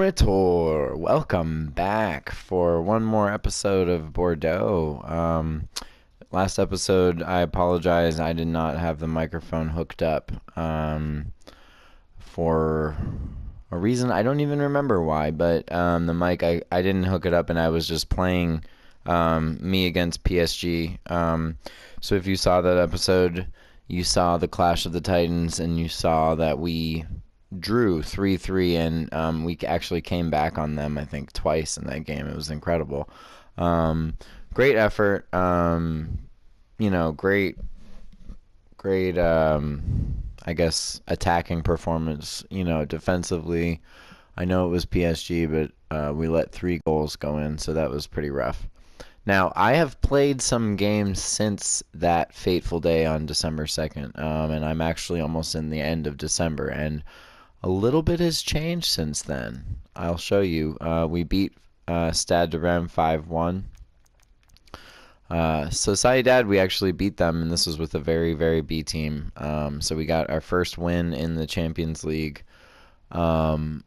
Monitor, welcome back for one more episode of Bordeaux. Last episode, I apologize, I did not have the microphone hooked up for a reason I don't even remember why, but the mic, I didn't hook it up and I was just playing me against PSG. So if you saw that episode, you saw the Clash of the Titans and you saw that we drew 3-3, and we actually came back on them, I think, twice in that game. It was incredible. Great effort. Great, I guess, attacking performance. Defensively, I know it was PSG, but we let 3 goals go in, so that was pretty rough. Now, I have played some games since that fateful day on December 2nd, and I'm actually almost in the end of December, and a little bit has changed since then. I'll show you. We beat Stade de Reims 5-1. Sociedad, we actually beat them, and this was with a very, very B team. So we got our first win in the Champions League. And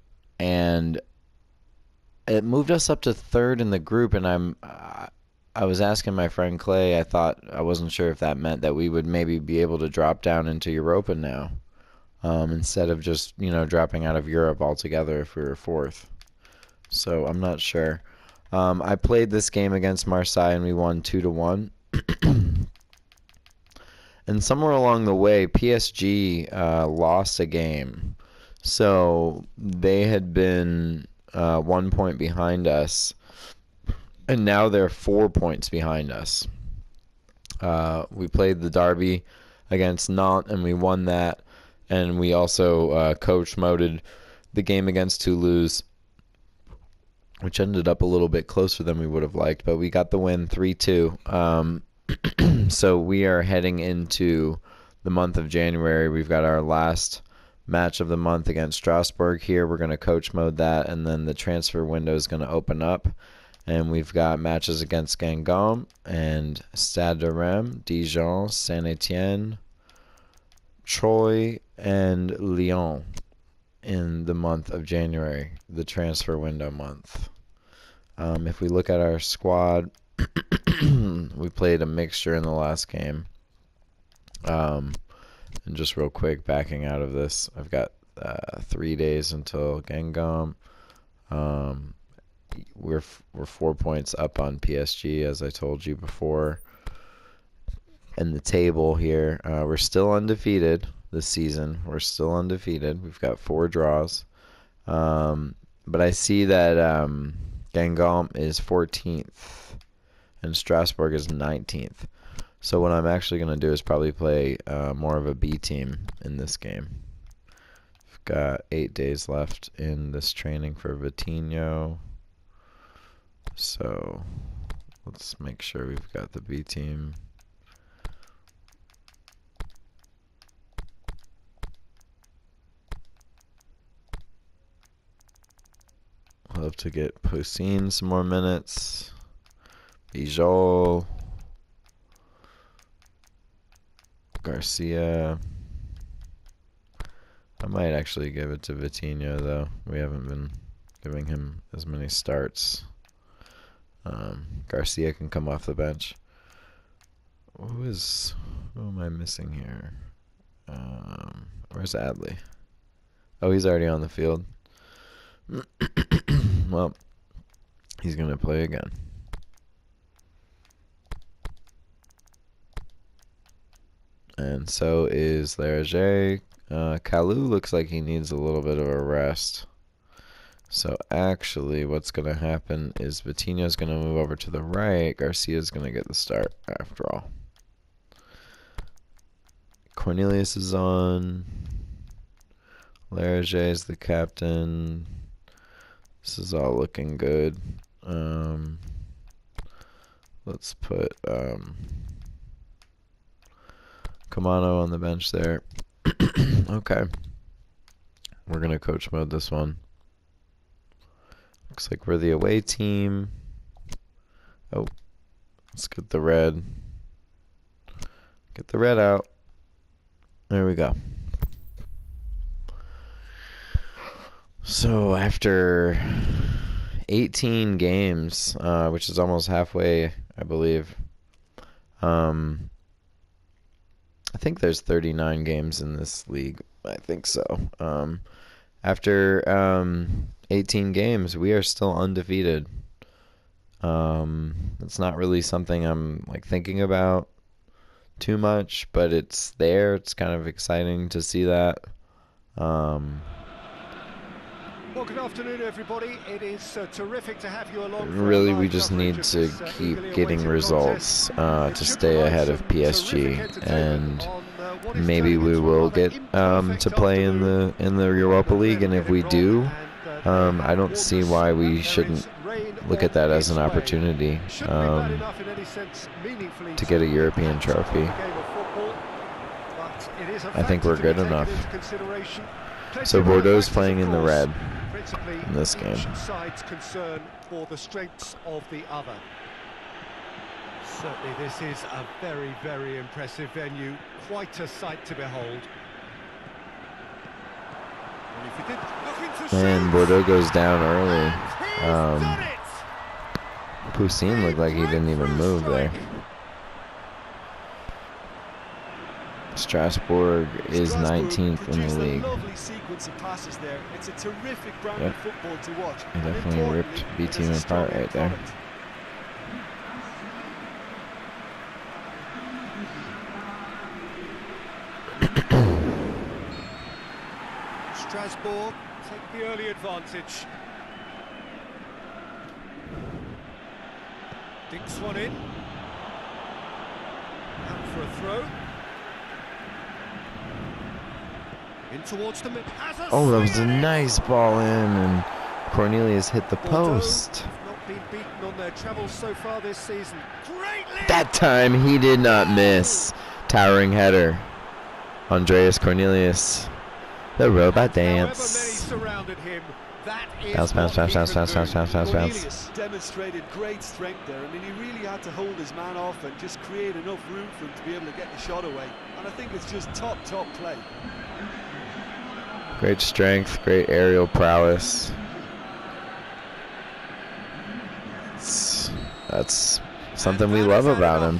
it moved us up to third in the group, and I was asking my friend Clay, I wasn't sure if that meant that we would maybe be able to drop down into Europa now. Instead of just, dropping out of Europe altogether if we were fourth. So I'm not sure. I played this game against Marseille and we won 2-1. And somewhere along the way, PSG lost a game. So they had been 1 point behind us, and now they're 4 points behind us. We played the derby against Nantes and we won that. And we also coach-moded the game against Toulouse, which ended up a little bit closer than we would have liked. But we got the win 3-2. So we are heading into the month of January. We've got our last match of the month against Strasbourg here. We're going to coach-mode that, and then the transfer window is going to open up. And we've got matches against Guingamp and Stade de Reims, Dijon, Saint-Étienne, Troyes, and Lyon in the month of January, the transfer window month. If we look at our squad, we played a mixture in the last game. And just real quick, backing out of this, I've got 3 days until Guingamp. We're 4 points up on PSG, as I told you before. In the table here, we're still undefeated this season. We're still undefeated. We've got 4 draws. But I see that Guingamp is 14th and Strasbourg is 19th. So what I'm actually going to do is probably play more of a B team in this game. We've got 8 days left in this training for Vitinho. So let's make sure we've got the B team. I'll have to get Poussine some more minutes. Bijol. Garcia. I might actually give it to Vitinho, though. We haven't been giving him as many starts. Garcia can come off the bench. Who am I missing here? Where's Adley? Oh, he's already on the field. Well, he's going to play again. And so is Lerger. Kalou looks like he needs a little bit of a rest. So actually what's going to happen is Vitinho's going to move over to the right. Garcia's going to get the start after all. Cornelius is on. Lerger is the captain. This is all looking good. Let's put Kamano on the bench there. Okay. We're going to coach mode this one. Looks like we're the away team. Oh, let's get the red. Get the red out. There we go. So after 18 games, which is almost halfway, I believe. I think there's 39 games in this league. I think so. After 18 games, we are still undefeated. It's not really something I'm like thinking about too much, but it's there. It's kind of exciting to see that. Well, good afternoon, everybody. It is terrific to have you along. Really, we just need to keep getting results to stay ahead of PSG, and maybe we will get to play in the Europa League. And if we do, I don't see why we shouldn't look at that as an opportunity to get a European trophy. I think we're good enough. So Bordeaux's playing in the red in this game. Side's concern for the strengths of the other. Certainly this is a very, very impressive venue. Quite a sight to behold. And Bordeaux goes down early. Poussin looked like he didn't even move there. Strasbourg is 19th in the league. It's a terrific brand of football to watch. He definitely ripped B team apart right there. Strasbourg take the early advantage. Dinks one in. Out for a throw. In towards the mid. Oh, that was a nice ball in, and Cornelius hit the post. Have not been beaten on their travels so far this season. That time he did not miss. Towering header. Andreas Cornelius. The robot dance. Bounce, bounce, bounce, bounce, bounce, bounce, bounce, bounce, bounce. Demonstrated great strength there. I mean, he really had to hold his man off and just create enough room for him to be able to get the shot away. And I think it's just top play. Great strength, great aerial prowess. That's something we love about him.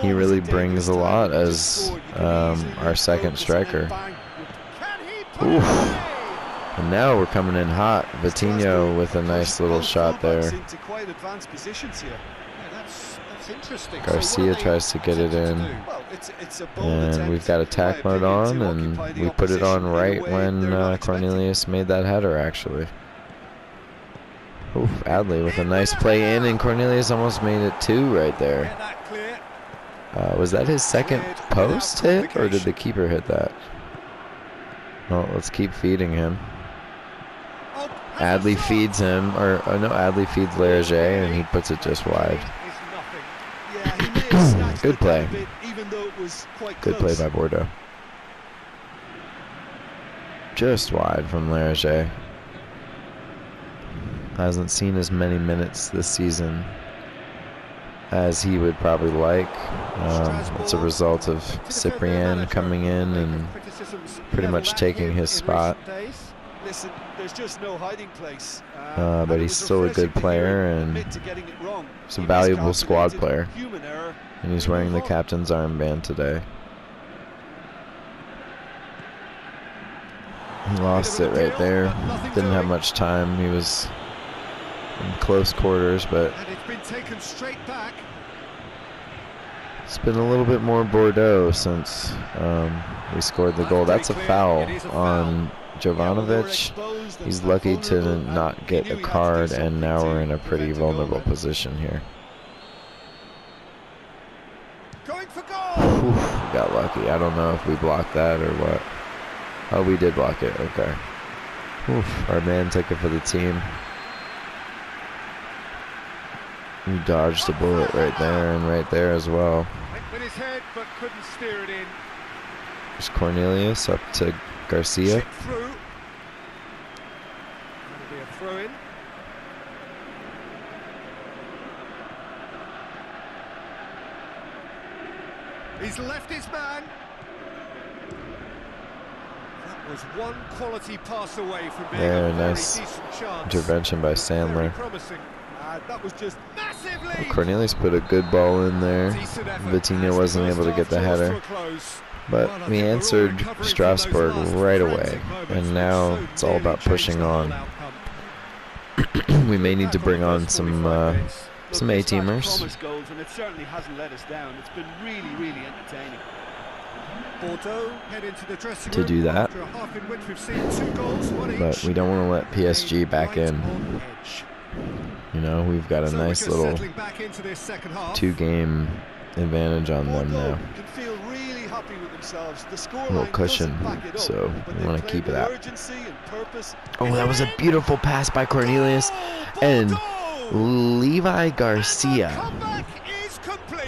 He really brings a lot as our second striker. Oof. And now we're coming in hot. Vitinho with a nice little shot there. Garcia tries to get it in. And we've got attack mode on, and we put it on right when Cornelius made that header, actually. Oof, Adley with a nice play in, and Cornelius almost made it 2 right there. Was that his second post hit, or did the keeper hit that? Well, let's keep feeding him. Adley feeds him, or no, Adley feeds Lerger, and he puts it just wide. Good play. Good play by Bordeaux. Just wide from Lerger. Hasn't seen as many minutes this season as he would probably like. It's a result of Cyprien coming in and pretty much taking his spot. Listen, there's just no hiding place. But he's still a good player, and he's a valuable squad player. And he's wearing the captain's armband today. He lost it right there. Didn't have much time. He was in close quarters, but it's been a little bit more Bordeaux since we scored the goal. That's a foul on Jovanovic. He's lucky to not get a card, and now we're in a pretty vulnerable position here. Oof, got lucky. I don't know if we blocked that or what. Oh, we did block it. Okay. Oof, our man took it for the team. He dodged a bullet right there and right there as well. With his head, but couldn't steer it in. There's Cornelius up to Garcia. That'll be a throw in. He's left his man. That Was one quality pass away from being There, a very nice decent chance. intervention by Very Sandler. promising. That was just Massively. Cornelius put a good ball in there. Decent effort Vitinho as wasn't the able to first get the half draws header. to a close. But Well, I we think we're all answered recovering from Strasbourg those last right frantic away. moments And which now so it's all nearly about changed pushing the whole on. outcome. We may need to Back bring the on first some 45 minutes. some Look, this match A-teamers. promised goals, and it certainly hasn't let us down. It's been really, really entertaining. Bordeaux head into the dressing To room do that. after a half in which we've seen 2 goals, one But each. we don't want to let PSG back Right in. on edge. You know, we've got a So we're nice just little settling back into this second half. 2-game advantage on them Bordeaux now. can feel really happy with themselves. The Little scoreline cushion, doesn't back it up, so but we they want to play keep with that. urgency and purpose. Oh, that was a beautiful pass by Cornelius. And Levi Garcia Comeback is complete.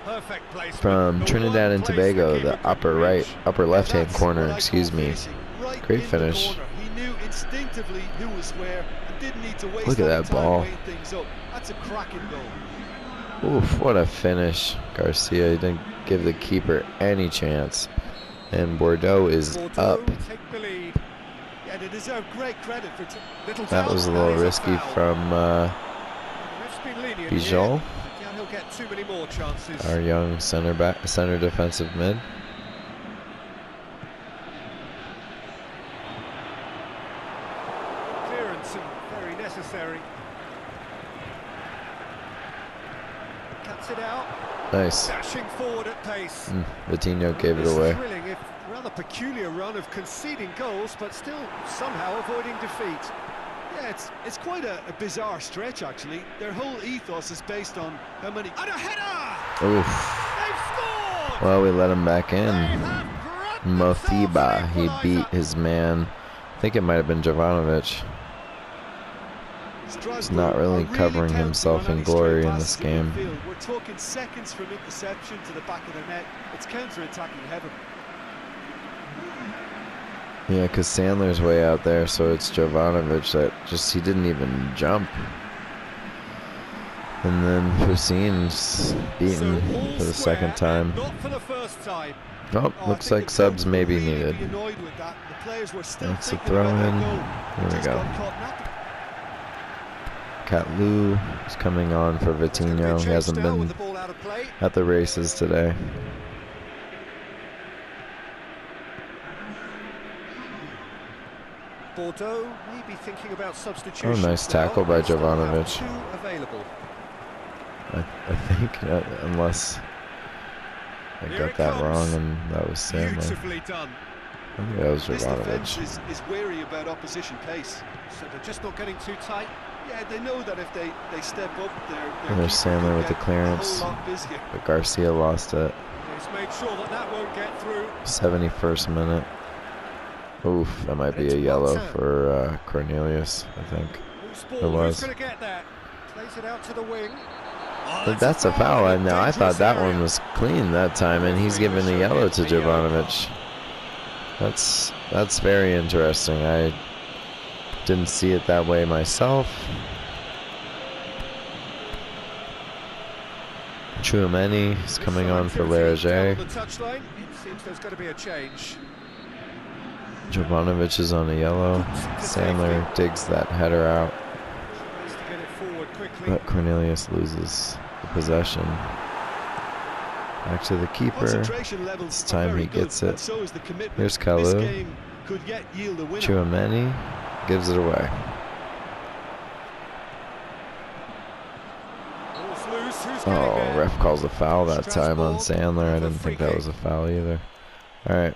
Perfect placement. from The Trinidad one and place Tobago, keeper the couldn't upper left-hand That's corner, what I excuse call me. finishing, right Great in the finish. corner. He knew instinctively who was where and didn't need to waste Look at any that time ball. weighing things up. That's a cracking goal. Oof, what a finish. Garcia didn't give the keeper any chance. And Bordeaux is Bordeaux up. take the lead. Yeah, they deserve great credit for Little That foul. was a little That is risky foul. from The ref's been lenient here. Bijol, Yeah, he'll get too many more chances. our young center defensive mid. Clearance and very necessary. Cuts it out. Nice. Dashing forward at pace. Vitinho gave it This away. thrilling, if rather peculiar run of conceding goals, but still somehow avoiding defeat. Yeah, it's quite a bizarre stretch, actually. Their whole ethos is based on how many... And a header! Oof. They've scored! Well, we let him back They in. have grabbed themselves Mothiba, an he beat equaliser. his man. I think it might have been Jovanovic. He's not really covering himself in glory in this game. We're talking seconds from interception to the back of the net. It's counter-attacking heaven. Yeah, because Sandler's way out there, so it's Jovanovic that he didn't even jump. And then Husein's beaten So all for the square, second time. and not for the first time. Oh, I looks think like the subs coach may be will really needed. be annoyed with that. The players were still That's a thinking throw about their in. goal. Here we Just go. got caught napping. Catlu is coming on for There's gonna be a Vitinho. He change hasn't now with been the ball out of play. at the races today. Bordeaux may be thinking about substitutions. Oh, nice tackle by Still have Jovanovic. 2 available. I think, unless I Here got it that comes. wrong and that was Sandler. Beautifully done. I think that was This defence Jovanovic. is wary about opposition pace. So they're just not getting too tight. Yeah, they know that if they step up, their And there's keeper Sandler could with the get clearance. a whole lot busier. But Garcia lost it. He's made sure that that won't get through. 71st minute. Oof, that might be a yellow for Cornelius, I think. Loose It ball, was. who's going to get that? Plays it out to the wing. But that's a foul. in a Now I thought dangerous that area. one was clean that time, and he's giving a yellow to Jovanovic. That's very interesting. I didn't see it that way myself. Chouameni is coming on for Lerger. On the touchline, it seems there's going to be a change. Jovanovic is on a yellow. Sandler digs that header out, Tries to get it forward quickly. but Cornelius loses the possession. Back to the keeper. Concentration levels This are time very he good, gets it. and so is the commitment. Here's This Kalou. game could yet yield a winner. Chouameni gives it away. Ball's loose, who's getting Oh, there? ref calls a foul that time on Strasbourg Sandler. I with a didn't think free that kick. was a foul either. All right.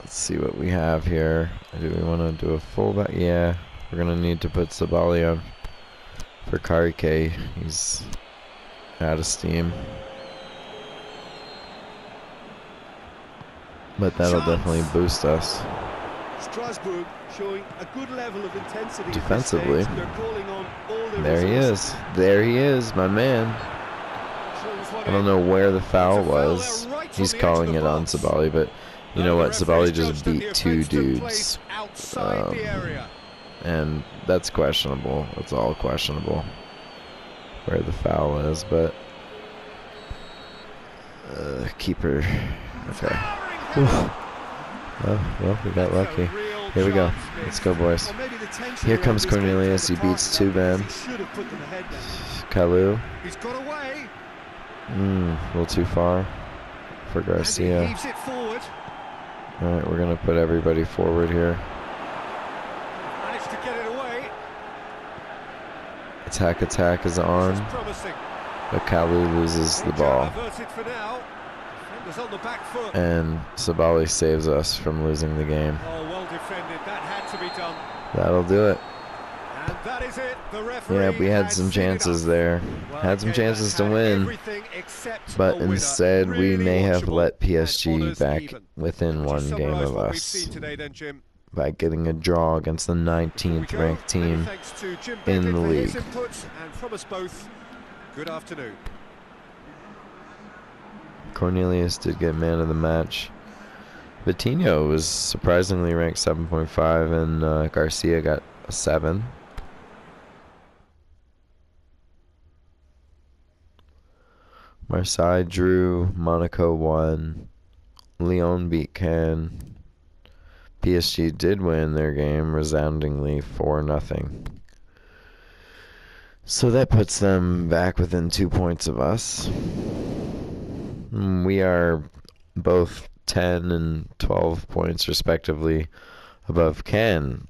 Let's see what we have here. Do we want to do a fullback? Yeah, we're going to need to put Sabali on for Karike. He's out of steam. But that'll definitely boost us. Strasbourg showing a good level of intensity at this Defensively. stage. They're calling on all their There he resources. is. There he is, my man. I don't know where the foul was. He's calling it on Sabali, but you know what? Sabali just beat 2 dudes. Outside the area. And that's questionable. That's all questionable where the foul is, but keeper. Okay. Oh, well, we got lucky. Here we go. Let's go, boys. Or maybe the tension Here around comes this game Cornelius. He fell apart beats in two that men. because he should have put them ahead now. Kalu. He's got away. A little too far for And he Garcia. heaves it forward. All right, we're going to put everybody forward here. Managed to get it away. Attack is This on, is promising. but Kalu loses the Danger ball. averted for now. Defenders on the back foot. And Sabali saves us from losing the game. Oh, well defended. That had to be done. That'll do it. And that is it. The referee Yeah, we had has some seen chances enough. there. Well, Had some a game chances that to had win. everything except a But winner. instead, we Really may have watchable let and PSG honours back even. within Just one game summarise of what we've us seen today then, Jim. by getting a draw against the Here we 19th go. ranked Many team. thanks to Jim in the Beglin for his league. inputs, and from us both, good afternoon. Cornelius did get man of the match. Vitinho was surprisingly ranked 7.5, and Garcia got a 7. Marseille drew, Monaco won, Lyon beat Cannes. PSG did win their game resoundingly 4-0. So that puts them back within 2 points of us. We are both 10 and 12 points respectively above Cannes,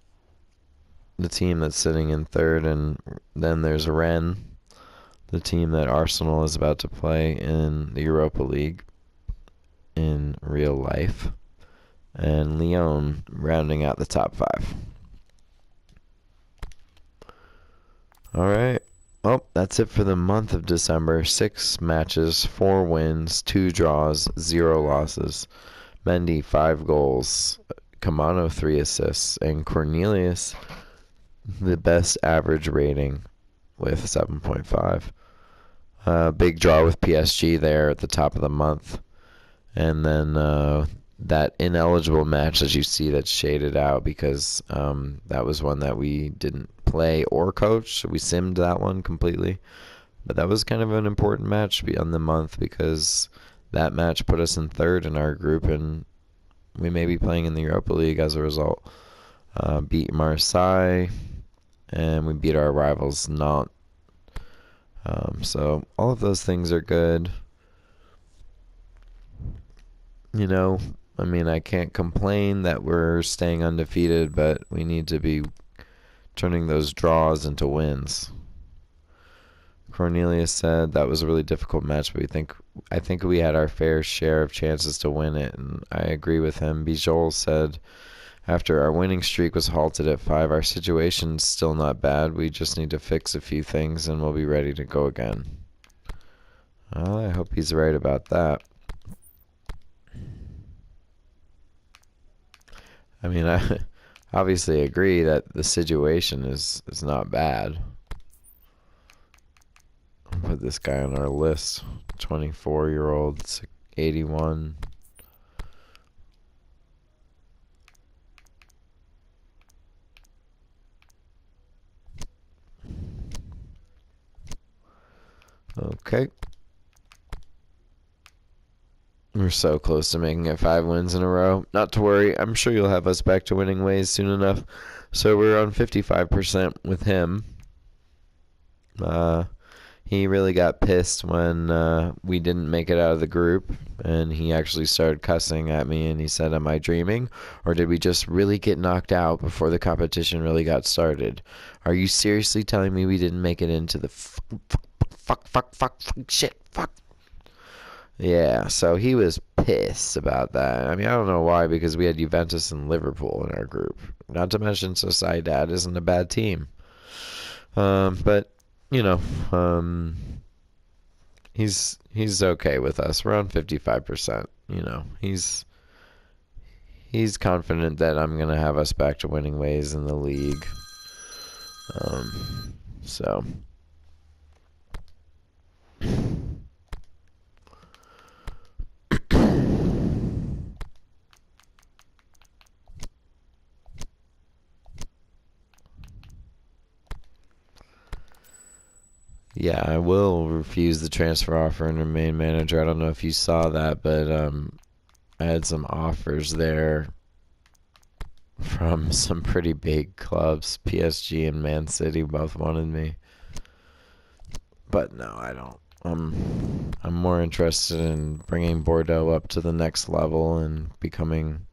the team that's sitting in third, and then there's Rennes, the team that Arsenal is about to play in the Europa League in real life, and Lyon rounding out the top 5. Alright, well, that's it for the month of December. 6 matches, 4 wins, 2 draws, 0 losses. Mendy, 5 goals, Camano, 3 assists, and Cornelius, the best average rating with 7.5. Big draw with PSG there at the top of the month. And then that ineligible match that you see that's shaded out because that was one that we didn't play or coach. We simmed that one completely. But that was kind of an important match on the month because that match put us in third in our group, and we may be playing in the Europa League as a result. Beat Marseille, and we beat our rivals Nantes. So all of those things are good. You know, I mean, I can't complain that we're staying undefeated, but we need to be turning those draws into wins. Cornelius said that was a really difficult match, but I think we had our fair share of chances to win it, and I agree with him. Bijol said after our winning streak was halted at 5, our situation's still not bad. We just need to fix a few things, and we'll be ready to go again. Well, I hope he's right about that. I mean, I obviously agree that the situation is not bad. I'll put this guy on our list. 24-year-old, 81. Okay. We're so close to making it 5 wins in a row. Not to worry. I'm sure you'll have us back to winning ways soon enough. So we're on 55% with him. He really got pissed when we didn't make it out of the group, and he actually started cussing at me, and he said, "Am I dreaming? Or did we just really get knocked out before the competition really got started? Are you seriously telling me we didn't make it into the fuck?" Yeah, so he was pissed about that. I mean, I don't know why, because we had Juventus and Liverpool in our group. Not to mention Sociedad isn't a bad team. But, you know, he's okay with us. We're on 55%. You know, he's confident that I'm going to have us back to winning ways in the league. So... Yeah, I will refuse the transfer offer and remain manager. I don't know if you saw that, but I had some offers there from some pretty big clubs. PSG and Man City both wanted me. But no, I don't. I'm more interested in bringing Bordeaux up to the next level and becoming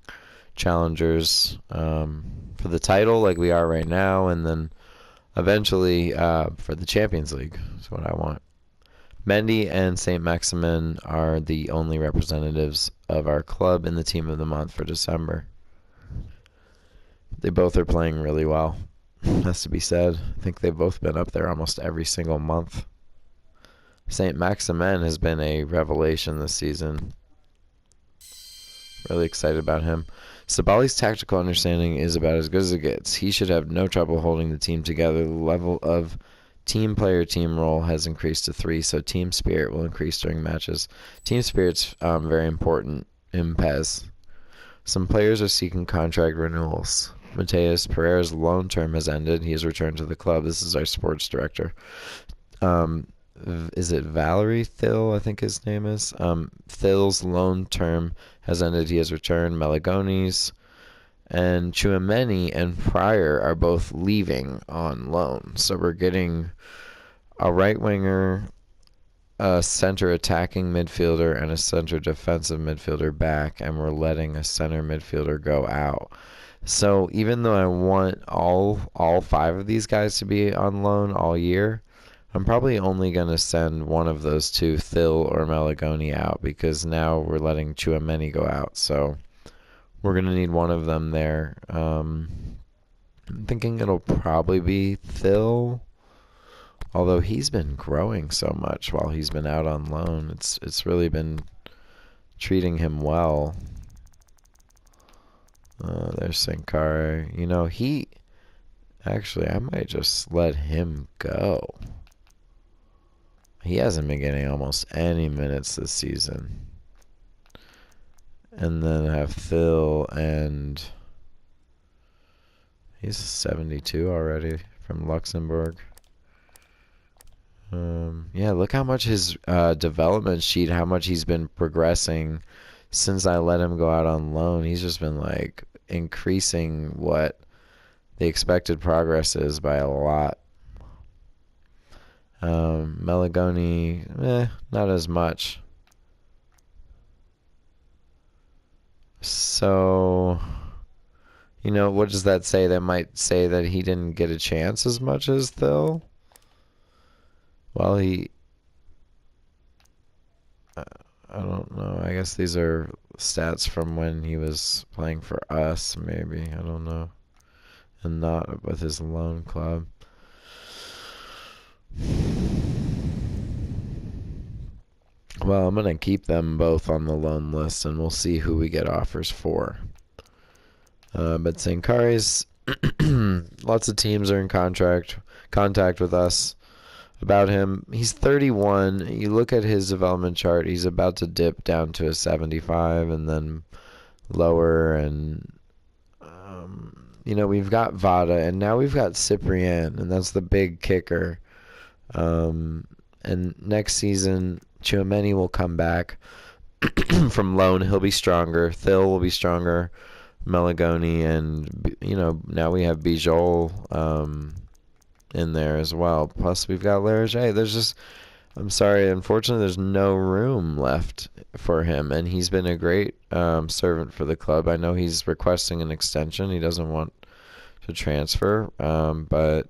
challengers for the title like we are right now, and then eventually for the Champions League is what I want. Mendy and St. Maximin are the only representatives of our club in the Team of the Month for December. They both are playing really well, has to be said. I think they've both been up there almost every single month. St. Maximin has been a revelation this season. Really excited about him. Sabali's tactical understanding is about as good as it gets. He should have no trouble holding the team together. The level of team player team role has increased to 3, so team spirit will increase during matches. Team spirit's very important in PES. Some players are seeking contract renewals. Mateus Pereira's loan term has ended. He has returned to the club. This is our sports director. Is it Valerie Thill, I think his name is? Thill's loan term has ended. He has returned. Melagoni's and Chouameni and Pryor are both leaving on loan. So we're getting a right winger, a center attacking midfielder, and a center defensive midfielder back, and we're letting a center midfielder go out. So even though I want all 5 of these guys to be on loan all year, I'm probably only going to send one of those 2, Thill or Malagoni, out, because now we're letting Chouameni go out. So we're going to need one of them there. I'm thinking it'll probably be Thill, although he's been growing so much while he's been out on loan. It's really been treating him well. There's Sankara. You know, actually, I might just let him go. He hasn't been getting almost any minutes this season. And then have Phil, and he's 72 already from Luxembourg. Yeah, look how much his development sheet, how much he's been progressing since I let him go out on loan. He's just been like increasing what the expected progress is by a lot. Melagoni, not as much. So, you know, what does that say? That might say that he didn't get a chance as much as Thill. Well, I don't know. I guess these are stats from when he was playing for us, maybe. I don't know. And not with his loan club. Well, I'm going to keep them both on the loan list, and we'll see who we get offers for. But Sankari's, lots of teams are in contact with us about him. He's 31. You look at his development chart, he's about to dip down to a 75 and then lower. And, you know, we've got Vada, and now we've got Cyprien, and that's the big kicker. And next season, Chouameni will come back from loan. He'll be stronger. Thill will be stronger. Melagoni, and, you know, now we have Bijol in there as well. Plus, we've got Lerage. I'm sorry, unfortunately, there's no room left for him, and he's been a great servant for the club. I know he's requesting an extension. He doesn't want to transfer, but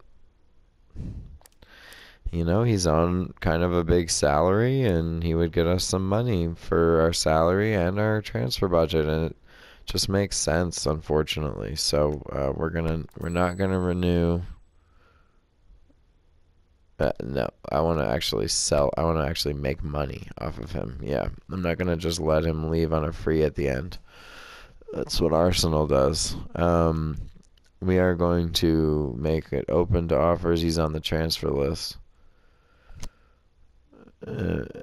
you know, he's on kind of a big salary, and he would get us some money for our salary and our transfer budget, and it just makes sense, unfortunately. So we're not gonna renew. No, I want to actually sell. I want to actually make money off of him. Yeah, I'm not gonna just let him leave on a free at the end. That's what Arsenal does. We are going to make it open to offers. He's on the transfer list.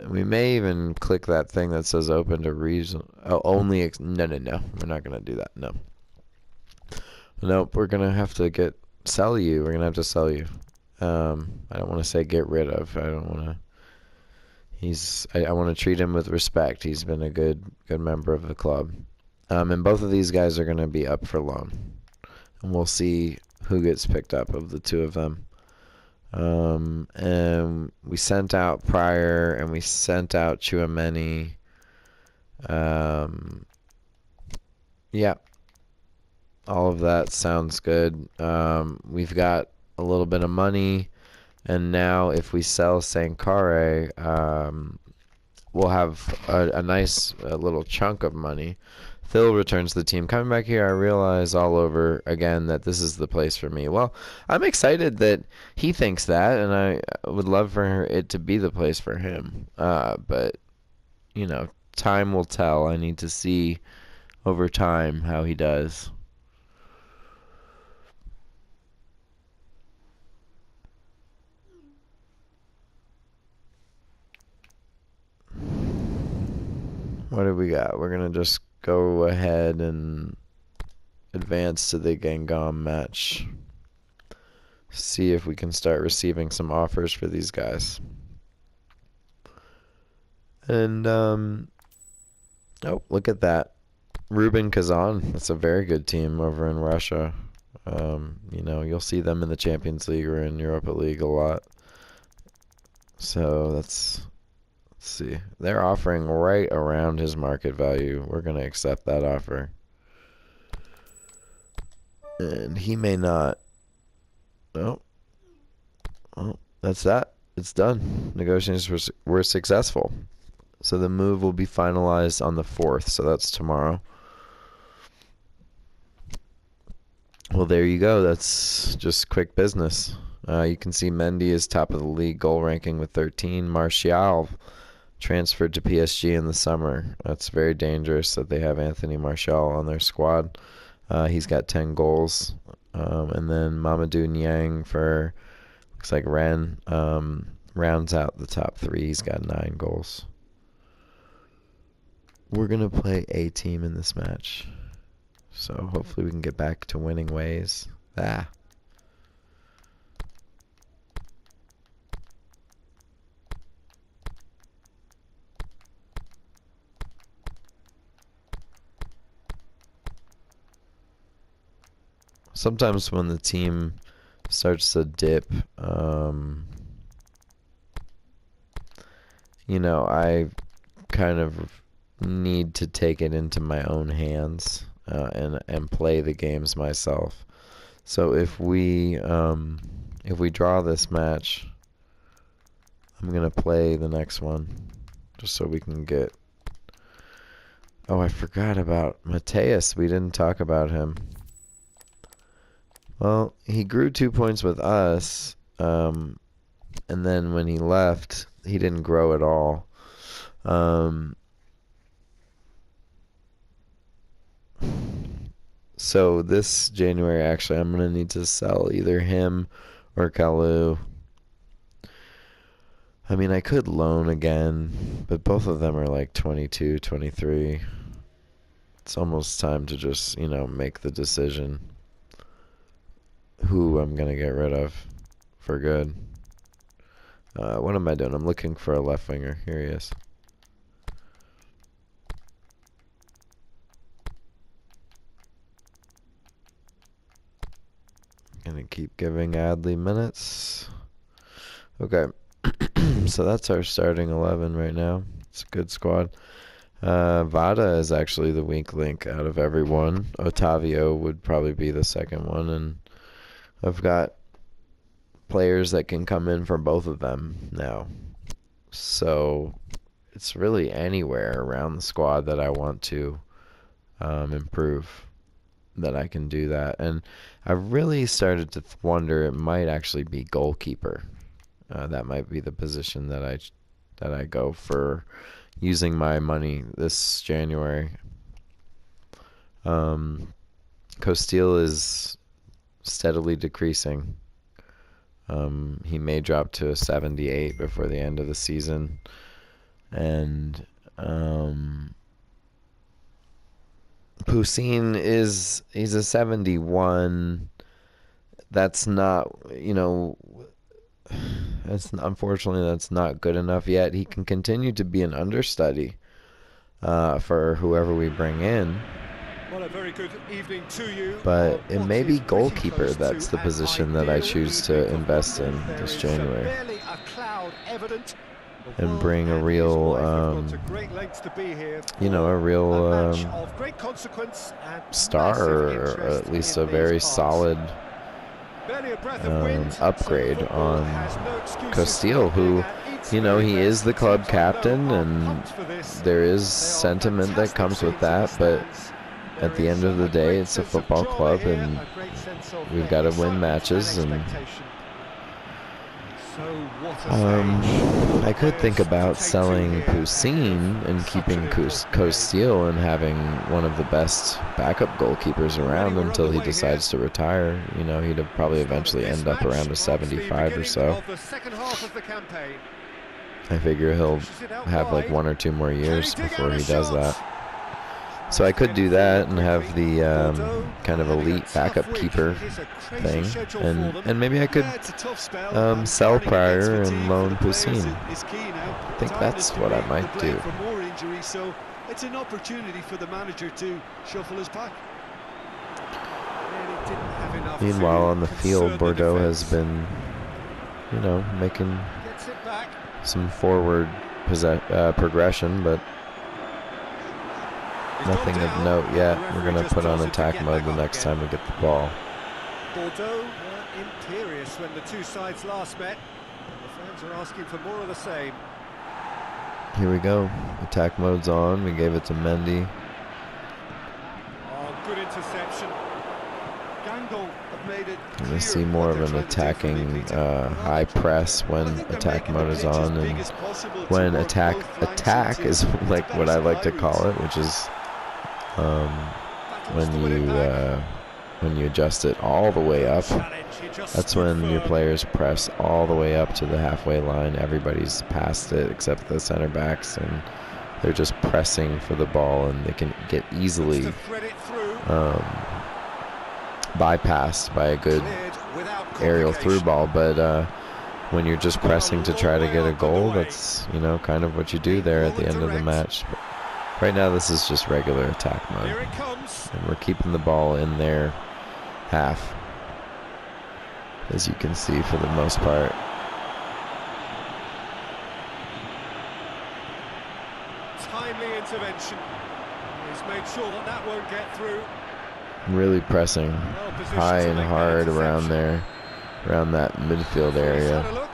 We may even click that thing that says open to reason. Oh, only. No. We're not gonna do that. No. Nope. We're gonna have to sell you. We're gonna have to sell you. I don't want to say get rid of. I don't want to. I want to treat him with respect. He's been a good member of the club. And both of these guys are going to be up for loan. And we'll see who gets picked up of the two of them. And we sent out Pryor and we sent out Chouameni. Yeah, all of that sounds good. We've got a little bit of money, and now if we sell Sankare, we'll have a nice little chunk of money. Phil returns to the team. Coming back here, I realize all over again that this is the place for me. Well, I'm excited that he thinks that, and I would love for it to be the place for him. But, time will tell. I need to see over time how he does. What do we got? We're going to just go ahead and advance to the Gangam match. See if we can start receiving some offers for these guys. And, oh, look at that. Rubin Kazan. That's a very good team over in Russia. You'll see them in the Champions League or in Europa League a lot. So let's see. They're offering right around his market value. We're going to accept that offer. And he may not. No. Well, that's that. It's done. Negotiations were successful. So the move will be finalized on the 4th. So that's tomorrow. Well, there you go. That's just quick business. You can see Mendy is top of the league goal ranking with 13. Martial transferred to PSG in the summer. That's very dangerous that they have Anthony Martial on their squad. He's got 10 goals. And then Mamadou Niang for, looks like Rennes, rounds out the top 3. He's got 9 goals. We're going to play a team in this match. So hopefully we can get back to winning ways. Sometimes when the team starts to dip, I kind of need to take it into my own hands and play the games myself. So if we draw this match, I'm gonna play the next one just so we can get. Oh, I forgot about Mateus. We didn't talk about him. Well, he grew 2 points with us, and then when he left, he didn't grow at all. So this January, actually, I'm going to need to sell either him or Kalou. I mean, I could loan again, but both of them are like 22, 23. It's almost time to just, make the decision who I'm going to get rid of for good. What am I doing? I'm looking for a left winger. Here he is. Gonna keep giving Adley minutes. Okay. So that's our starting 11 right now. It's a good squad. Vada is actually the weak link out of everyone. Otavio would probably be the second one, and I've got players that can come in for both of them now. So it's really anywhere around the squad that I want to improve that I can do that. And I really started to wonder it might actually be goalkeeper. That might be the position that I go for using my money this January. Costile is steadily decreasing. He may drop to a 78 before the end of the season. And Poussin he's a 71. That's not, unfortunately, that's not good enough yet. He can continue to be an understudy for whoever we bring in. Well, a very good evening to you. But it What may be is pretty goalkeeper. close That's to the an position that I ideal choose to evening of invest in wonder. this There is January. barely a cloud evident. The And world bring a and his real, wife have gone to great lengths to be here you know, a for real a match of great consequence and star, massive or interest at least in a these very parts. solid Barely a breath of wind, so upgrade football on has no excuses Costil, for who, being at its you know, very he is best. the club Teams I know captain, are and pumped for this. there is They are sentiment that fantastic comes with scenes in that, the but stands. at There the is end of the a day, great it's a sense of football drama club, here, and a great sense of we've got to win excitement matches. And expectation. So what a stage. I could think Players about to take to selling here Poussin ahead and of keeping such an important game. Costil and having one of the best backup goalkeepers around we're until he underway decides to retire. You know, he'd probably Start of eventually this end up match around a marks 75 the or so. of the second half of the campaign. I figure he'll Pushes it out have like wide. 1 or 2 more Can years he dig before out a he does shot? that. So I could do that and have the Bordeaux kind of having a elite tough backup week. keeper It is a crazy thing, schedule for them. and maybe I could Yeah, it's a tough spell, and sell guarding against Pryor and fatigue for loan the players Poussin. is key now. I think Tiredness that's can what I be might the blame do. for more injuries, so it's an opportunity for the manager to shuffle his pack. Really didn't have enough Meanwhile, to on the concern field, the Bordeaux has defence. been, you know, making Gets it back. some forward progression, but He's nothing gone of down. note yet. The We're referee going to just put on tells him to attack get mode back the up next again. time we get the ball. Bordeaux were imperious when the two sides last met. The fans are asking for more of the same. Here we go. Attack mode's on. We gave it to Mendy. Oh, good interception. Guingamp have made it We're going clear to see what more of they're an trying to do for me, attacking Peter. high press when I think they're attack making mode the is pitch as on, big and as possible to when work attack both flanks into is a like better what I set of like to high call routes. it, which is Battles to win it back. when you adjust it all the way up. Challenge, he just That's stood when your firm. players press all the way up to the halfway line. Everybody's past it except the center backs, and they're just pressing for the ball, and they can get easily To thread it through. bypassed by a good Cleared without aerial through complication. ball. But when you're just Gone a pressing to long try to way get a up goal, underway. that's, you know, kind of what you do Being there at low the and end of the direct. match. But right now, this is just regular attack mode, Here it comes. and we're keeping the ball in their half, as you can see, for the most part. Timely intervention. He's made sure that that won't get through. Really pressing Well positioned high to and make that hard around interception. there, around that midfield He's had area. a look.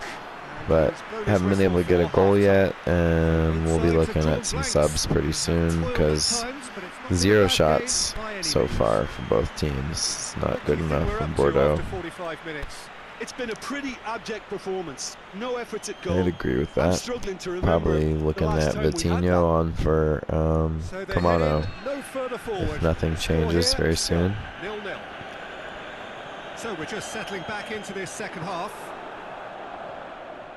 But He's blown his haven't been whistle able to get a for goal half-time. yet, and we'll be Sides have looking drawn at some blanks. subs pretty They've soon, toiled at because times, but it's not been a 0 bad shots game by any so means. far for both teams. It's not What do good you think enough we're for up to Bordeaux. after 45 minutes? It's been a pretty abject performance. No efforts at I'd goal. agree with I'm that. struggling to remember Probably the looking last at time we had Vitinho that. on for So they Kamano, head in, no further forward. if nothing Score changes here, very still soon. 0-0. So we're just settling back into this second half.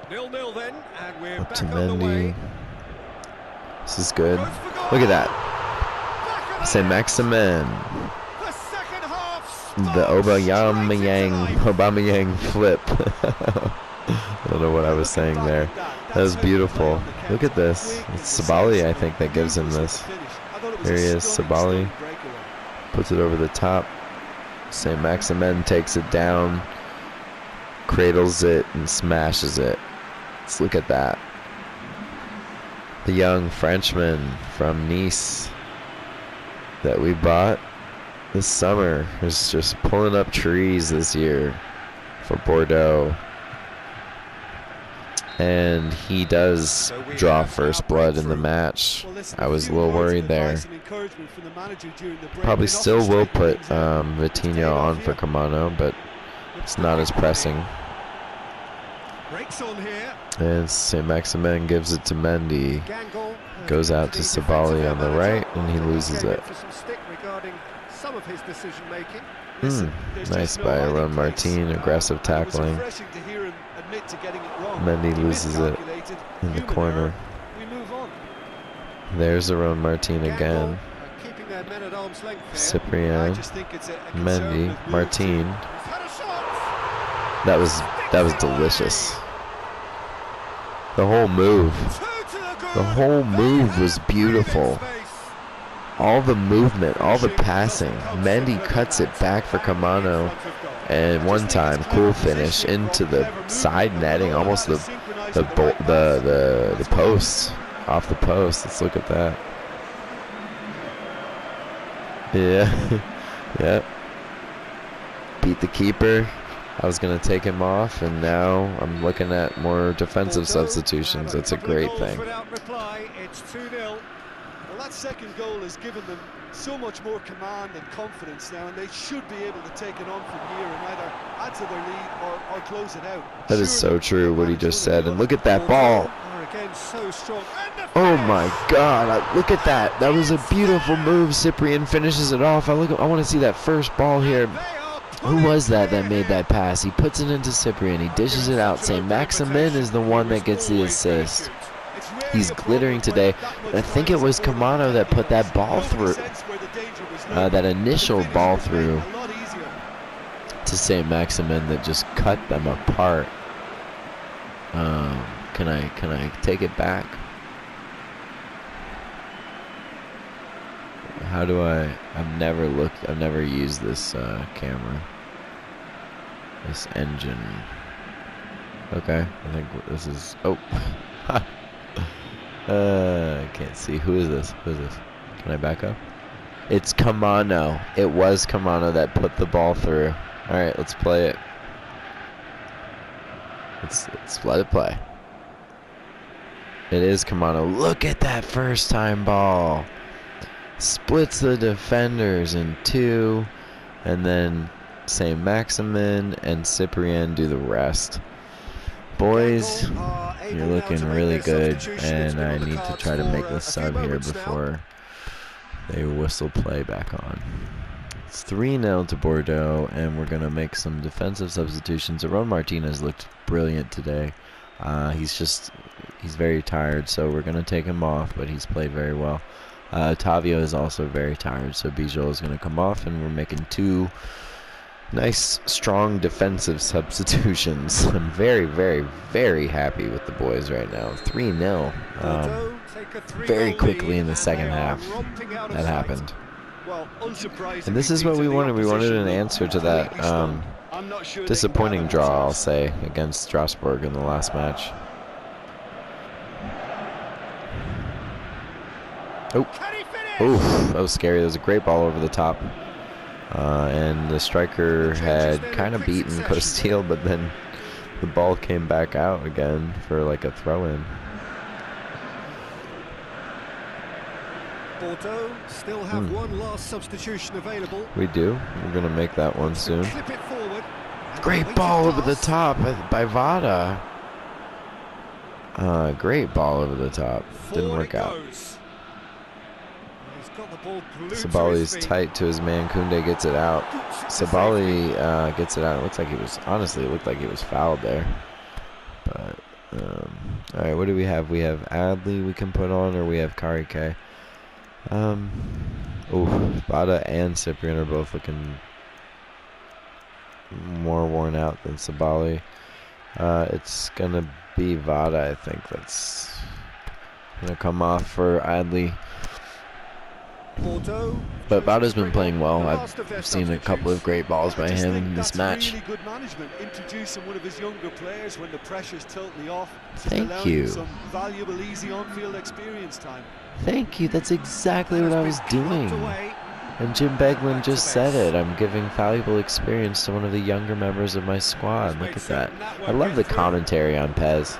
0-0 then, and we're Up back to on the way. Mendy. This is good. Goes for goal. Look at that. Back of the C'est net. Maximin. The second half The sparks Aubameyang flip. I don't know what I was saying there. That was beautiful. Look at this. It's Sabali, I think, that gives him this. There he is, Sabali. Puts it over the top. St. Maximin takes it down, cradles it, and smashes it. Let's look at that. The young Frenchman from Nice that we bought this summer is just pulling up trees this year for Bordeaux. And he does draw first blood in the match. I was a little worried there. Probably still will put Vitinho on for Kamano, but it's not as pressing. Breaks on here. And St. Maximin gives it to Mendy. Guingamp Goes out to Sabali on the right, and he loses it. For some stick regarding some of his decision making. Nice by Aaron Martin, aggressive tackling. Mendy loses it in the corner. We move on. There's Aaron Martin again. Keeping their men at arm's length there. I Cyprien, just think it's a Mendy, conservative move Martin. He's had a shot. That was delicious. The whole move. The whole move was beautiful. All the movement, all the passing. Mendy cuts it back for Kamano. And one time, cool finish into the side netting, almost the post, off the post. Let's look at that. Yeah, yeah. Beat the keeper. I was gonna take him off, and now I'm looking at more defensive substitutions. That's a great thing. It's 2-0. Well, that second goal has given them so much more command and confidence now, and they should be able to take it on from here and either add to their lead or close it out. That is so true what he just said. And look at that ball. Oh my God! Look at that. That was a beautiful move. Cyprian finishes it off. I want to see that first ball here. Who was that made that pass? He puts it into Cyprian. He dishes it out. Say Maximus is the one that gets the assist. He's glittering today. I think it was Kamano that put that ball through, that initial ball through to St. Maximin that just cut them apart. Can I take it back? How do I? I've never used this camera. This engine. Okay, I think this is. Oh. I can't see. Who is this? Who is this? Can I back up? It's Kamano. It was Kamano that put the ball through. All right, let's play it. Let's let it play. It is Kamano. Look at that first time ball. Splits the defenders in two, and then St. Maximin and Cyprian do the rest. Boys, you're looking really good, and I need to try to make the sub here before they whistle play back on. It's 3-0 to Bordeaux, and we're going to make some defensive substitutions. Aaron Martinez looked brilliant today. He's very tired, so we're going to take him off, but he's played very well. Tavio is also very tired, so Bijol is going to come off, and we're making two nice, strong defensive substitutions. I'm very, very, very happy with the boys right now. 3-0. Very quickly in the second half, that happened. And this is what we wanted. We wanted an answer to that disappointing draw, I'll say, against Strasbourg in the last match. Oh, oof, that was scary. That was a great ball over the top. And the striker had kind of beaten Costil, but then the ball came back out again for like a throw-in. Bordeaux still have one last substitution available. We do. We're going to make that one soon. Great ball over the top by Vada. Great ball over the top. Didn't work out. Sabali's tight to his man. Koundé gets it out. Sabali gets it out. It looks like he was, honestly, it looked like he was fouled there. But, all right, what do we have? We have Adley we can put on, or we have Karike. Vada and Cyprian are both looking more worn out than Sabali. It's going to be Vada, I think. That's going to come off for Adley. But Vada's been playing well. I've seen a couple of great balls by him in this match. Really good management, introducing one of his younger players when the pressure's totally off. Thank you. Some valuable, easy on-field experience time. Thank you. That's exactly what I was doing. And Jim Beglin just said it. I'm giving valuable experience to one of the younger members of my squad. Look at that. I love the commentary on Pez.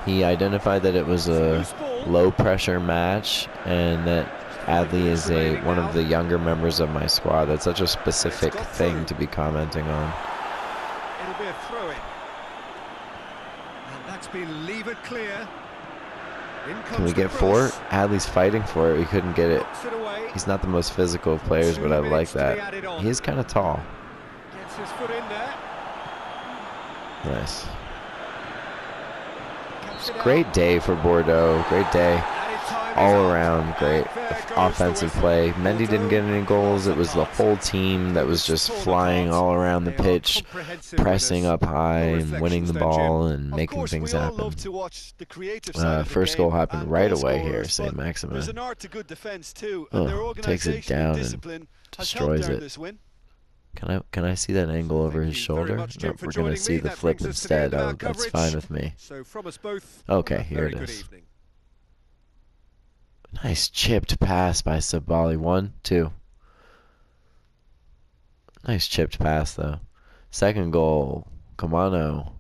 He identified that it was a low-pressure match, and that Adley is one of the younger members of my squad. That's such a specific thing to be commenting on. It'll be a throw-in, and that's been levered clear. Can we get four? Adley's fighting for it. We couldn't get it. He's not the most physical of players, but I like that. He is kind of tall. Gets his foot in there. Nice. Great day for Bordeaux. Great day. all around great offensive play. Mendy didn't get any goals. It was the whole team that was just flying all around the pitch, pressing up high and winning the ball and making things happen. First goal happened right away here, St. Maximus. Takes it down and destroys it. Can I see that angle over his shoulder? Nope, we're going to see the flip instead. Oh, that's fine with me. Okay, here it is. Nice chipped pass by Sabali. 1-2. Nice chipped pass, though. Second goal, Kamano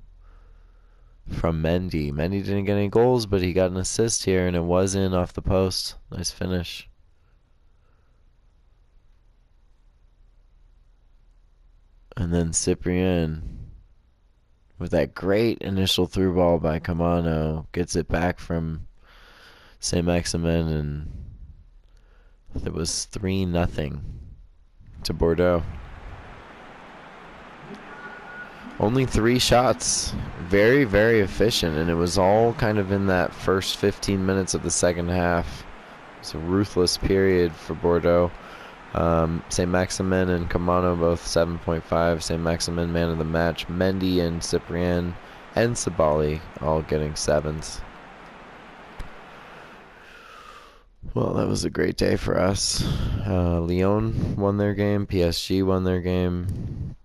from Mendy. Mendy didn't get any goals, but he got an assist here, and it was in off the post. Nice finish. And then Cyprien, with that great initial through ball by Kamano, gets it back from St. Maximin, and it was 3-0 to Bordeaux. Only 3 shots. Very, very efficient, and it was all kind of in that first 15 minutes of the second half. It's a ruthless period for Bordeaux. St. Maximin and Kamano both 7.5. St. Maximin man of the match. Mendy and Cyprien and Sabali all getting 7s. Well, that was a great day for us. Lyon won their game. PSG won their game.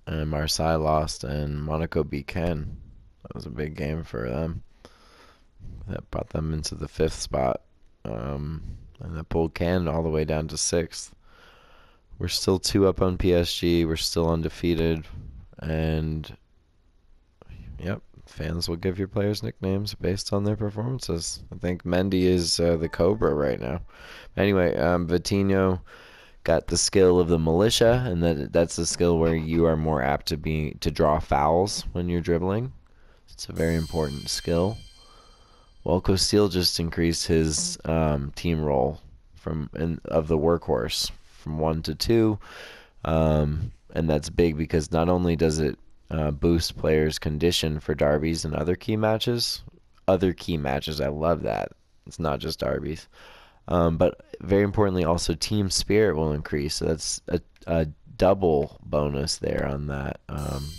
And Marseille lost, and Monaco beat Caen. That was a big game for them. That brought them into the 5th spot. And that pulled Caen all the way down to 6th. We're still 2 up on PSG. We're still undefeated. And, yep, fans will give your players nicknames based on their performances. I think Mendy is the Cobra right now. Anyway, Vitinho got the skill of the militia, and that's the skill where you are more apt to draw fouls when you're dribbling. It's a very important skill. Well, Costil just increased his team role of the workhorse from 1 to 2, and that's big because not only does it boost players' condition for derbies and other key matches. I love that. It's not just derbies, but very importantly, also team spirit will increase. So that's a double bonus there on that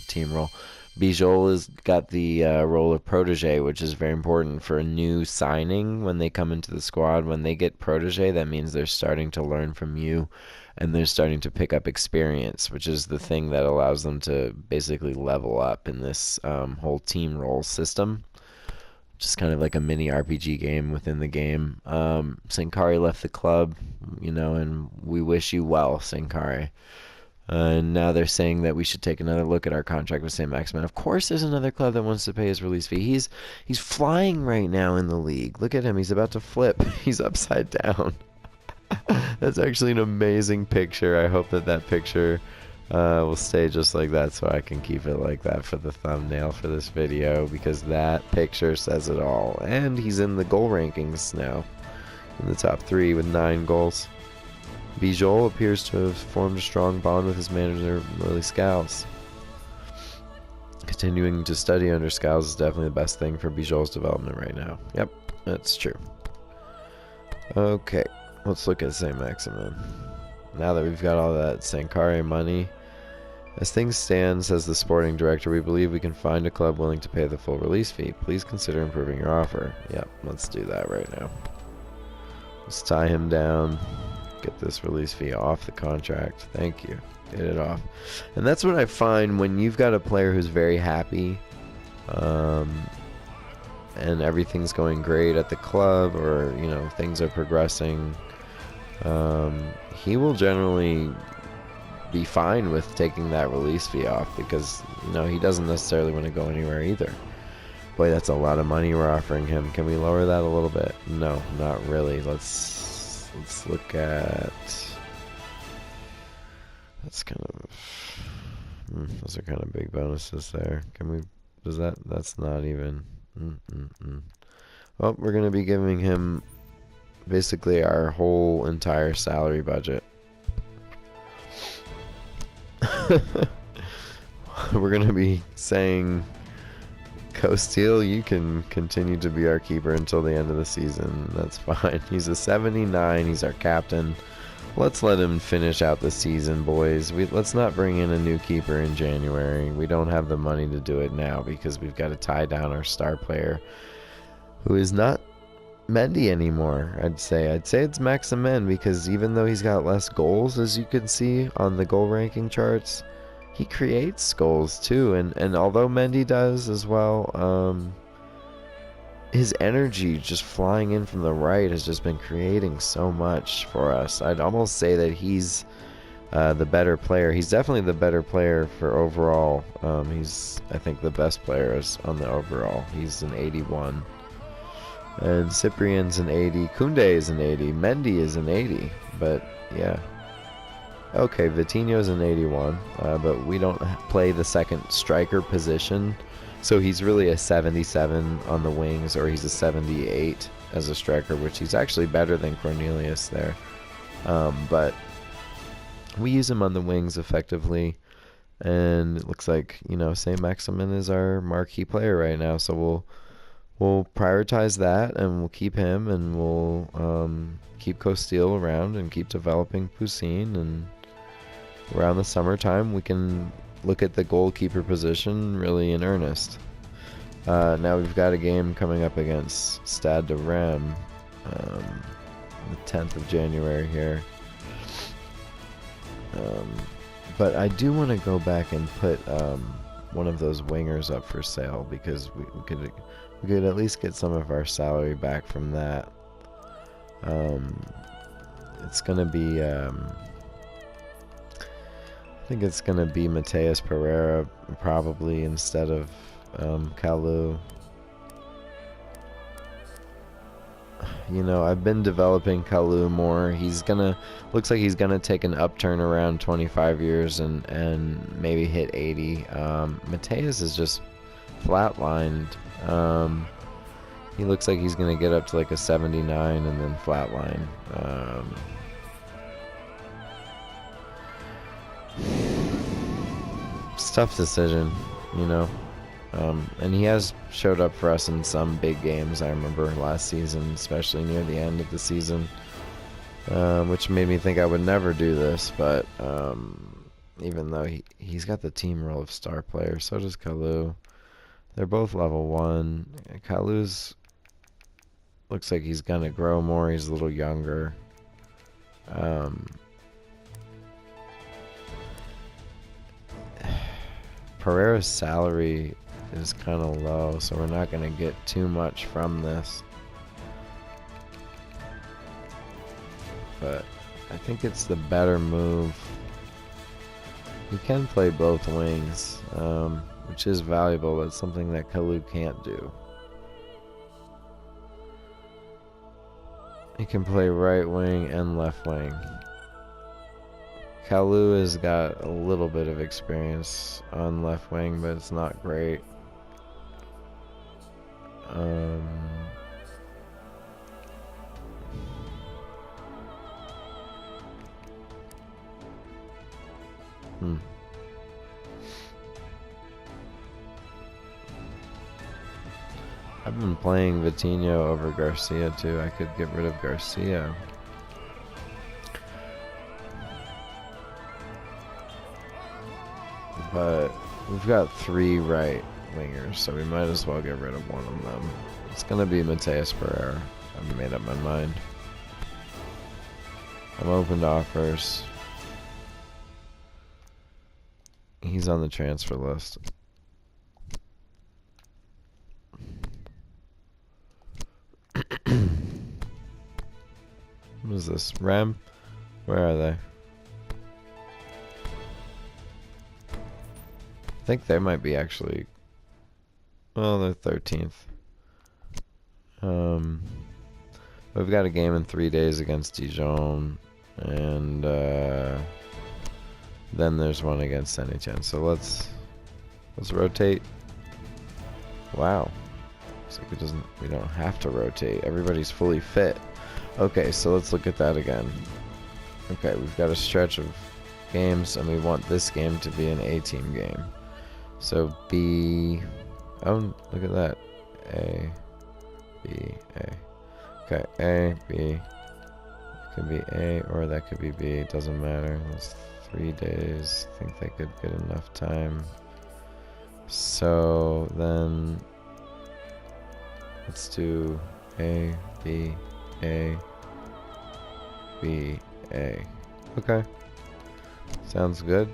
team role. Bijol has got the role of protege, which is very important for a new signing when they come into the squad. When they get protege, that means they're starting to learn from you, and they're starting to pick up experience, which is the thing that allows them to basically level up in this whole team role system. Just kind of like a mini RPG game within the game. Sankari left the club, and we wish you well, Sankari. And now they're saying that we should take another look at our contract with St. Maximin. Of course there's another club that wants to pay his release fee. He's flying right now in the league. Look at him. He's about to flip. He's upside down. That's actually an amazing picture. I hope that picture will stay just like that so I can keep it like that for the thumbnail for this video, because that picture says it all. And he's in the goal rankings now, in the top 3 with 9 goals. Bijol appears to have formed a strong bond with his manager, Willie Scales. Continuing to study under Scales is definitely the best thing for Bijol's development right now. Yep, that's true. Okay, let's look at St. Maximin. Now that we've got all that Sankari money, as things stand, says the sporting director, we believe we can find a club willing to pay the full release fee. Please consider improving your offer. Yep, let's do that right now. Let's tie him down. Get this release fee off the contract. Thank you. Get it off. And that's what I find when you've got a player who's very happy and everything's going great at the club, or things are progressing. He will generally be fine with taking that release fee off because he doesn't necessarily want to go anywhere either. Boy, that's a lot of money we're offering him. Can we lower that a little bit? No, not really. Let's look at. That's kind of. Those are kind of big bonuses there. Can we? Does that? That's not even. Well, we're gonna be giving him basically our whole entire salary budget. We're gonna be saying, Costil, you can continue to be our keeper until the end of the season. That's fine. He's a 79. He's our captain. Let's let him finish out the season, boys. Let's not bring in a new keeper in January. We don't have the money to do it now because we've got to tie down our star player, who is not Mendy anymore. I'd say it's Maximin, because even though he's got less goals, as you can see on the goal ranking charts, he creates goals too. And although Mendy does as well, his energy just flying in from the right has just been creating so much for us. I'd almost say that he's the better player. He's definitely the better player for overall. He's, I think, the best player on the overall. He's an 81. And Cyprian's an 80. Koundé is an 80. Mendy is an 80. But, yeah. Okay, Vitinho's an 81. But we don't play the second striker position. So he's really a 77 on the wings, or he's a 78 as a striker, which he's actually better than Cornelius there. But we use him on the wings effectively. And it looks like, St. Maximin is our marquee player right now. So we'll prioritize that, and we'll keep him, and we'll keep Costil around and keep developing Poussin. And around the summertime, we can look at the goalkeeper position really in earnest. Now we've got a game coming up against Stade de Reims, the 10th of January here. But I do want to go back and put one of those wingers up for sale, because we could at least get some of our salary back from that. It's gonna be I think it's gonna be Mateus Pereira probably instead of Kalou. I've been developing Kalou more. Looks like he's gonna take an upturn around 25 years and maybe hit 80. Mateus is just flatlined. He looks like he's gonna get up to like a 79 and then flatline. It's a tough decision, and he has showed up for us in some big games. I remember last season, especially near the end of the season, which made me think I would never do this. But even though he's got the team role of star player, so does Kalou. They're both level 1. Kalou's looks like he's gonna grow more. He's a little younger. Pereira's salary is kind of low, so we're not going to get too much from this. But I think it's the better move. He can play both wings, which is valuable. That's something that Kalou can't do. He can play right wing and left wing. Kalou has got a little bit of experience on left wing, but it's not great. I've been playing Vitinho over Garcia too. I could get rid of Garcia. But we've got 3 right wingers, so we might as well get rid of one of them. It's going to be Mateus Pereira. I've made up my mind. I'm open to offers. He's on the transfer list. What is this? Ram? Where are they? I think they might be actually. Well, they're 13th. We've got a game in 3 days against Dijon, and then there's one against Saint Etienne. So let's rotate. Wow, looks like it doesn't. We don't have to rotate. Everybody's fully fit. Okay, so let's look at that again. Okay, we've got a stretch of games, and we want this game to be an A-team game. So B, Oh, look at that. A, B, A. Okay, A, B. It could be A or that could be B. It doesn't matter. That's 3 days. I think they could get enough time. So then let's do A, B, A, B, A. Okay. Sounds good.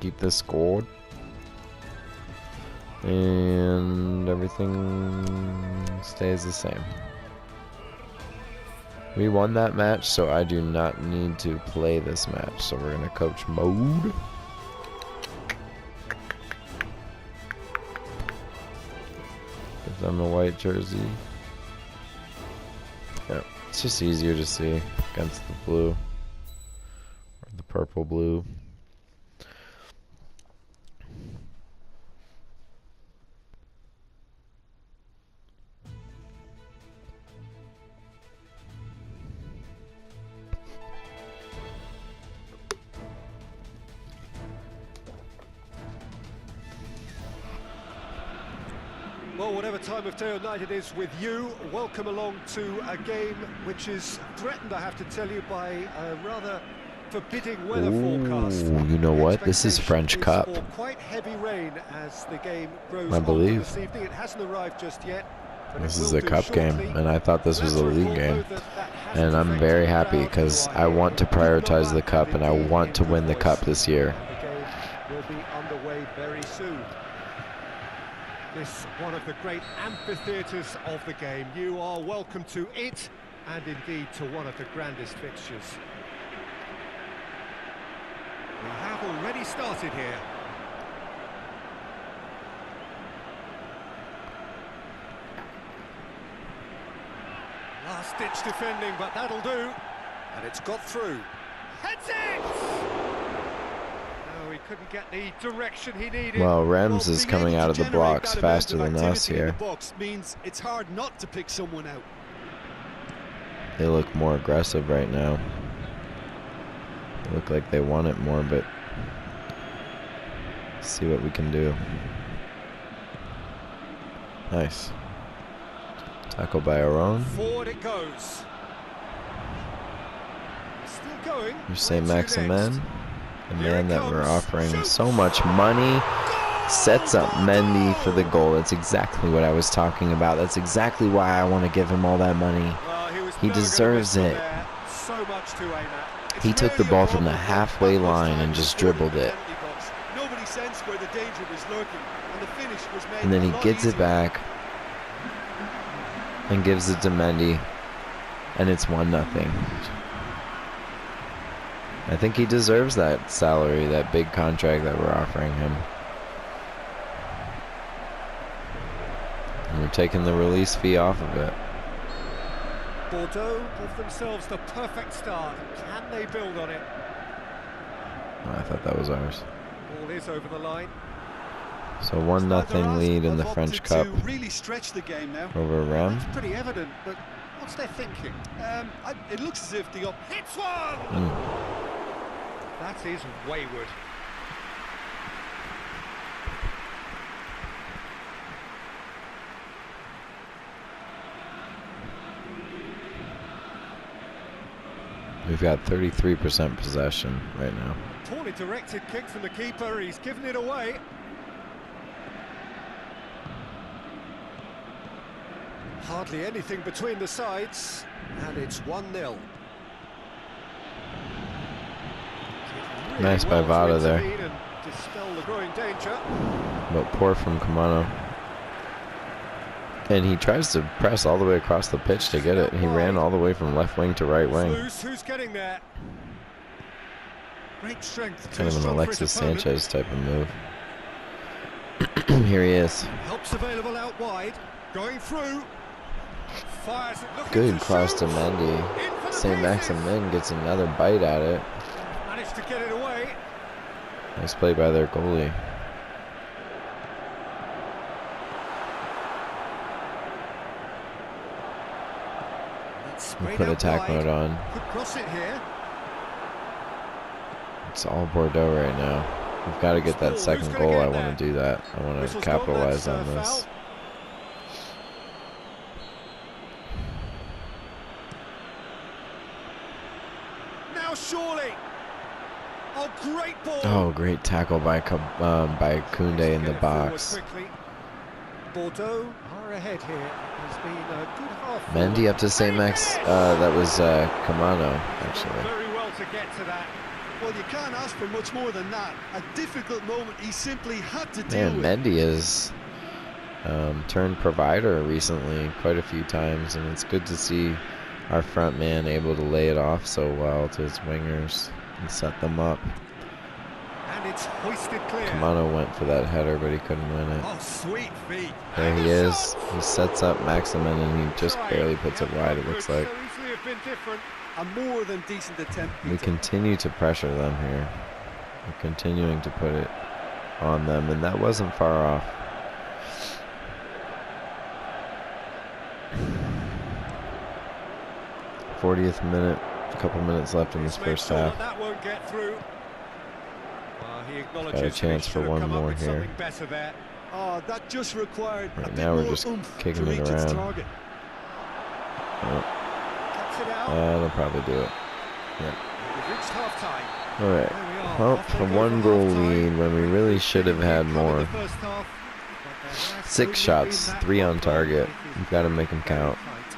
Keep this scored. And everything stays the same. We won that match, so I do not need to play this match. So we're gonna coach mode. Give them a white jersey. Yeah, it's just easier to see against the blue. Or the purple blue. Well, whatever time of day or night it is with you, welcome along to a game which is threatened, I have to tell you, by a rather forbidding weather forecast. You know what? This is French Cup. For quite heavy rain as the game grows I on believe. this evening. It hasn't arrived just yet. This is a cup game, and I thought this was a league game. And I'm very happy because I want to prioritize the cup, and I want to win the cup this year. The game will be underway very soon. This one of the great amphitheatres of the game. You are welcome to it, and indeed to one of the grandest fixtures. We have already started here. Last-ditch defending, but that'll do. And it's got through. Heads it! No, he couldn't get the direction he needed. Well, Rems is coming out of the blocks faster than us here. Box means it's hard not to pick someone out. They look more aggressive right now. They look like they want it more, but let's see what we can do. Nice. Tackle by our own. Forward it goes. Still going. You say Maximus, the man that we're offering so much money, sets up Mendy for the goal. That's exactly what I was talking about. That's exactly why I want to give him all that money. He deserves it. So much to aim at. He took the ball from the halfway line and just dribbled it. Nobody sensed where the danger was lurking, and the finish was made. And then he gets it back and gives it to Mendy, and it's 1-0. I think he deserves that salary, that big contract that we're offering him. And we're taking the release fee off of it. Bordeaux give themselves the perfect start. Can they build on it? Oh, I thought that was ours. Ball is over the line. So 1-0 lead in the French Cup really stretch the game now. over Rem. It's pretty evident, but what's their thinking? It looks as if the Hits one! That is wayward. We've got 33% possession right now. Poorly directed kick from the keeper. He's given it away. Hardly anything between the sides, and it's 1-0. Really Nice by well Vada to there. intervene and dispel the growing danger. But poor from Kamano. And he tries to press all the way across the pitch to get it. He ran all the way from left wing to right wing. Loose. Who's getting there? Great strength. Kind of an Too strong for his Alexis opponent. Sanchez type of move. Here he is. Helps available out wide. Going through. Fires it. Looking Good to cross shoot. to In Mendy. for the St. pieces. Maximin gets another bite at it. Managed to get it away. Nice play by their goalie. We put attack mode on. Could cross it here. It's all Bordeaux right now. we've got to get that Still, who's second gonna goal. get I there? want to do that. I want to Whistle's gone, capitalize that's, on this. foul. Now surely. Oh, great ball. Oh, great tackle by Koundé in the box. Bordeaux are ahead here. It's been a good half. Mendy up to St. Max. That was Kamano, actually. Very well to get to that. Well, you can't ask for much more than that. A difficult moment he simply had to deal Man, with. Mendy has turned provider recently quite a few times, and it's good to see our front man able to lay it off so well to his wingers and set them up. And it's hoisted clear. Kamano went for that header, but he couldn't win it. Oh, sweet feet. There And he the is. shot! He sets up Maximus, and he just barely puts it wide, it looks like. So easily have been different. A more than decent attempt, We Peter. continue to pressure them here. We're continuing to put it on them, and that wasn't far off. '40th minute, a couple minutes left in this He's made first sure half. that won't get through. Well, he acknowledges Got a chance he for should have one come up more with here. something better there. Oh, that just required a Right bit now we're more just oomph kicking to it reach its around. target. Oh, Cuts it out. that'll probably do it. We've reached half-time. All right. There we are. Well, Off they a go one-goal for half-time. lead when we really should have had Covered more. the first half, but there has 6 only shots, been that 3 on one goal. target. It is We've got to make them very count. tight.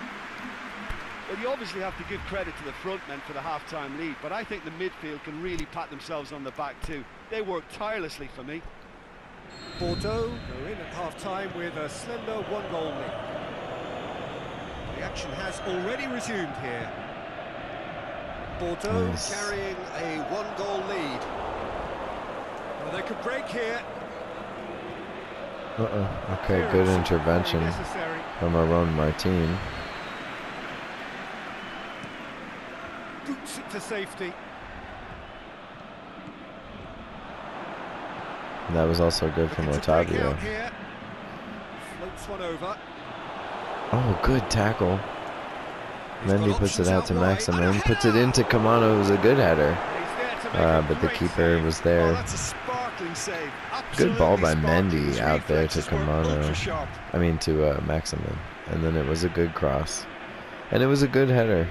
Well, you obviously have to give credit to the front men for the half-time lead, but I think the midfield can really pat themselves on the back too. They work tirelessly for me. Bordeaux go in at half-time with a slender one-goal lead. The action has already resumed here. Bordeaux Nice. carrying a one-goal lead. Well, they could break here. Okay, good Clearance intervention very necessary. from Aaron Martin. Boots it to safety. And that was also good from Looking to break Otavio. out here. Floats one over. Oh, good tackle. He's got Mendy puts it options out to wide. Maximus, puts it into Kamano, who's a good header. He's there to make a But the great keeper save. was Oh, there. that's a sparkling save. Good ball by Absolutely sparkling. Mendy His out there to reflexes were Kamano. ultra-sharp. I mean to Maximus. And then it was a good cross. And it was a good header.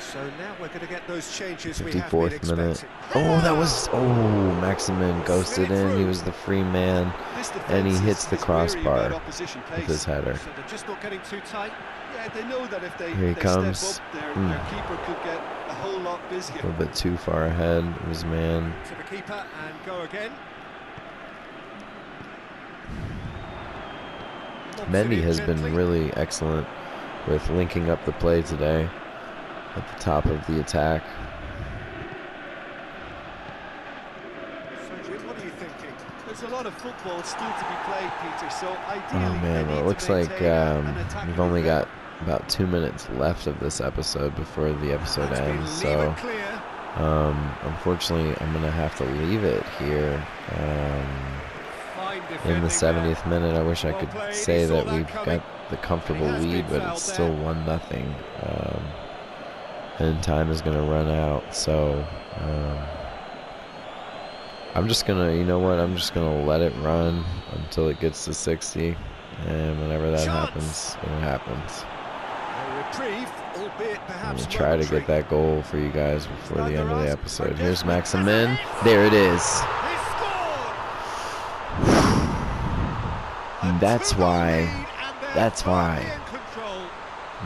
So now we're going to get those changes we have been 54th minute. expecting. Oh, that was... Oh, Maximus ghosted in. He was the free man. This And he defense hits is the wary about crossbar opposition with pace. his header. So they're just not getting too tight. Yeah, they know that if they, Here he if they comes. step up, their Mm. keeper could get a whole lot A busier. little bit too far ahead of his man. To the keeper and go again. Lobs it Mendy in has gently. been really excellent with linking up the play today at the top of the attack. So, Jim, what are you thinking? There's a lot of football still to be played, Peter, so Oh ideally they man, need well, it to looks like maintain an attacking we've only rhythm. got about 2 minutes left of this episode before the episode That's been ends. leave So it clear. unfortunately, I'm gonna have to leave it here. Fine In the defending 70th minute, I wish I Well could played, say he saw that that we've coming. got the comfortable And he has lead, been but fouled it's still there. 1-0. And time is gonna run out. So I'm just gonna, you know what? I'm just gonna let it run until it gets to 60, and whenever that Chance. happens, it happens. A reprieve, albeit I'm perhaps gonna try to momentary. get that goal for you guys before the end of the episode. Like Here's this. Maximin. There it is. He scored! A That's two-goal why. lead, and they're That's firmly why. in control.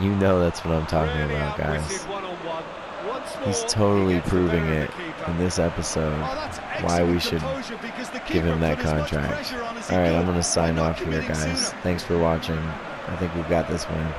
You know that's what I'm talking Really about, guys. outwitted one-on-one. Once He's more, totally he gets the proving better of it the keeper. in this episode. Oh, that's Why we excellent should composure because the give him keeper that put as much contract. pressure on as he All right, could I'm gonna by sign not off here, committing guys. sooner. Thanks for watching. I think we've got this one.